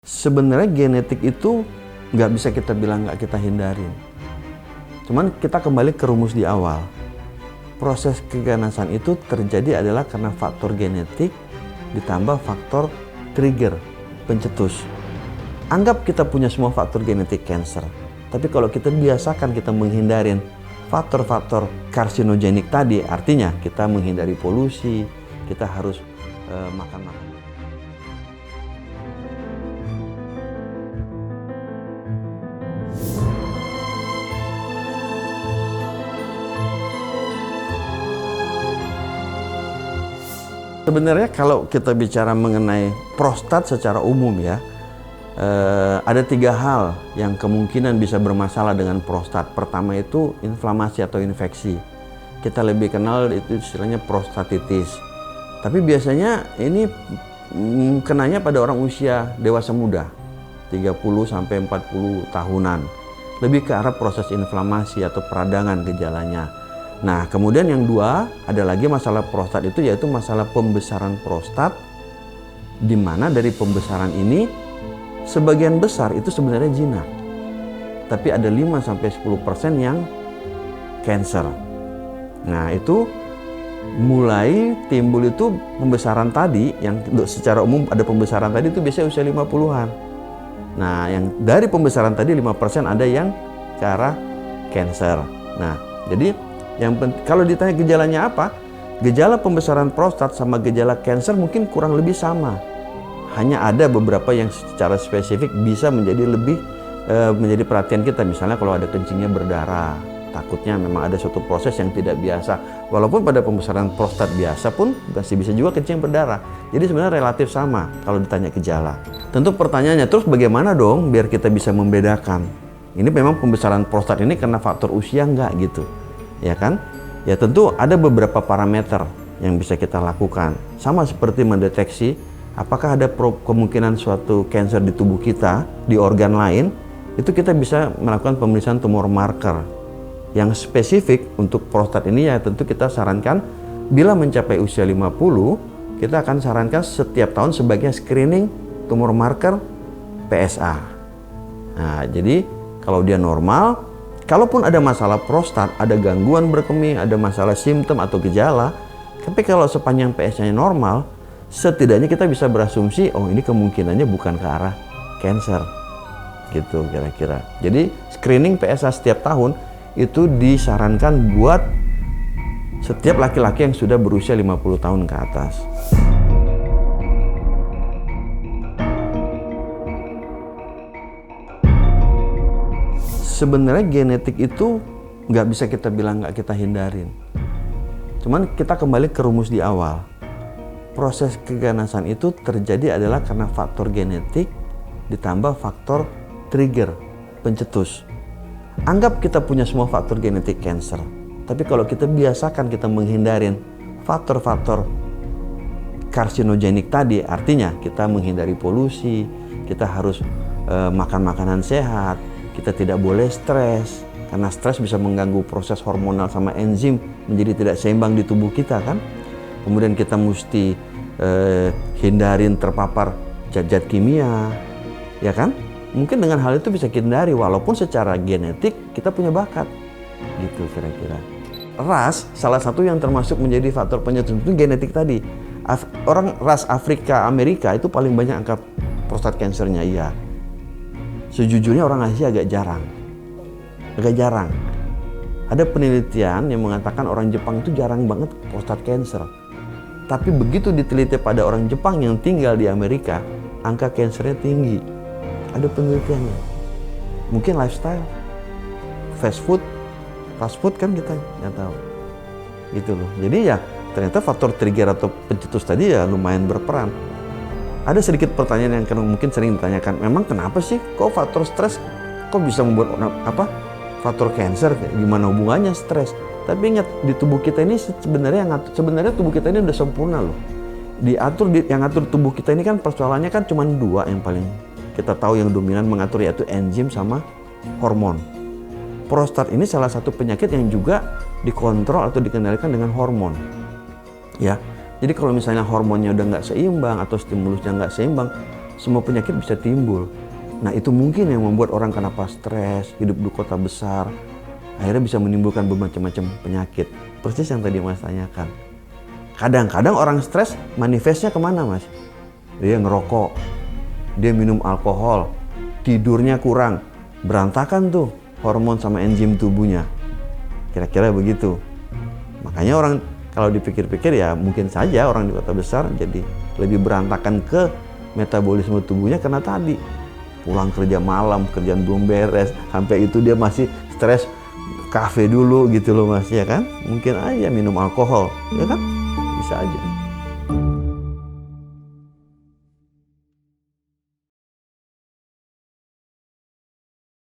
Sebenarnya genetik itu nggak bisa kita bilang nggak kita hindarin. Cuman kita kembali ke rumus di awal. Proses keganasan itu terjadi adalah karena faktor genetik ditambah faktor trigger, pencetus. Anggap kita punya semua faktor genetik cancer. Tapi kalau kita biasakan kita menghindarin faktor-faktor karsinogenik tadi, artinya kita menghindari polusi, kita harus makan. Sebenarnya kalau kita bicara mengenai prostat secara umum ya, ada 3 hal yang kemungkinan bisa bermasalah dengan prostat. Pertama itu inflamasi atau infeksi. Kita lebih kenal itu istilahnya prostatitis. Tapi biasanya ini kenanya pada orang usia dewasa muda, 30 sampai 40 tahunan. Lebih ke arah proses inflamasi atau peradangan gejalanya. Nah, kemudian yang 2, ada lagi masalah prostat itu yaitu masalah pembesaran prostat, di mana dari pembesaran ini sebagian besar itu sebenarnya jinak. Tapi ada 5-10% yang cancer. Nah, itu mulai timbul itu pembesaran tadi, yang secara umum ada pembesaran tadi itu biasanya usia 50-an. Nah, yang dari pembesaran tadi 5% ada yang ke arah cancer. Nah, jadi kalau ditanya gejalanya apa, gejala pembesaran prostat sama gejala kanker mungkin kurang lebih sama. Hanya ada beberapa yang secara spesifik bisa menjadi perhatian kita. Misalnya kalau ada kencingnya berdarah, takutnya memang ada suatu proses yang tidak biasa. Walaupun pada pembesaran prostat biasa pun masih bisa juga kencing berdarah. Jadi sebenarnya relatif sama kalau ditanya gejala. Tentu pertanyaannya, terus bagaimana dong biar kita bisa membedakan? Ini memang pembesaran prostat ini karena faktor usia enggak gitu. Ya kan? Ya tentu ada beberapa parameter yang bisa kita lakukan. Sama seperti mendeteksi apakah ada kemungkinan suatu kanker di tubuh kita, di organ lain, itu kita bisa melakukan pemeriksaan tumor marker. Yang spesifik untuk prostat ini ya tentu kita sarankan bila mencapai usia 50, kita akan sarankan setiap tahun sebagai screening tumor marker PSA. Nah, jadi kalau dia normal, kalaupun ada masalah prostat, ada gangguan berkemih, ada masalah simptom atau gejala, tapi kalau sepanjang PSA-nya normal, setidaknya kita bisa berasumsi, oh ini kemungkinannya bukan ke arah cancer. Gitu kira-kira. Jadi screening PSA setiap tahun itu disarankan buat setiap laki-laki yang sudah berusia 50 tahun ke atas. Sebenarnya genetik itu nggak bisa kita bilang nggak kita hindarin. Cuman kita kembali ke rumus di awal. Proses keganasan itu terjadi adalah karena faktor genetik ditambah faktor trigger, pencetus. Anggap kita punya semua faktor genetik cancer. Tapi kalau kita biasakan kita menghindarin faktor-faktor karsinogenik tadi, artinya kita menghindari polusi, kita harus makan makanan sehat, kita tidak boleh stres, karena stres bisa mengganggu proses hormonal sama enzim menjadi tidak seimbang di tubuh kita kan. Kemudian kita mesti hindarin terpapar zat-zat kimia, ya kan? Mungkin dengan hal itu bisa hindari walaupun secara genetik kita punya bakat, gitu kira-kira. Ras salah satu yang termasuk menjadi faktor pencetus itu genetik tadi. Orang ras Afrika Amerika itu paling banyak angka prostat kansernya, iya. Sejujurnya orang Asia agak jarang. Ada penelitian yang mengatakan orang Jepang itu jarang banget prostat cancer. Tapi begitu diteliti pada orang Jepang yang tinggal di Amerika, angka kansernya tinggi. Ada penelitiannya. Mungkin lifestyle, fast food kan kita nggak tahu. Gitu loh. Jadi ya ternyata faktor trigger atau pencetus tadi ya lumayan berperan. Ada sedikit pertanyaan yang mungkin sering ditanyakan, memang kenapa sih kok faktor stres kok bisa membuat faktor kanker, gimana hubungannya stres? Tapi ingat, di tubuh kita ini sebenarnya tubuh kita ini udah sempurna loh. Yang atur tubuh kita ini kan persoalannya kan cuma 2 yang paling kita tahu yang dominan mengatur, yaitu enzim sama hormon. Prostat ini salah satu penyakit yang juga dikontrol atau dikendalikan dengan hormon. Ya. Jadi kalau misalnya hormonnya udah nggak seimbang atau stimulusnya nggak seimbang, semua penyakit bisa timbul. Nah itu mungkin yang membuat orang kenapa stres, hidup di kota besar, akhirnya bisa menimbulkan bermacam-macam penyakit. Persis yang tadi Mas tanyakan. Kadang-kadang orang stres manifestnya kemana Mas? Dia ngerokok, dia minum alkohol, tidurnya kurang, berantakan tuh hormon sama enzim tubuhnya. Kira-kira begitu. Makanya orang kalau dipikir-pikir ya mungkin saja orang di kota besar jadi lebih berantakan ke metabolisme tubuhnya karena tadi pulang kerja malam, kerjaan belum beres, sampai itu dia masih stres, kafe dulu gitu loh Mas, ya kan? Mungkin aja minum alkohol, ya kan? Bisa aja.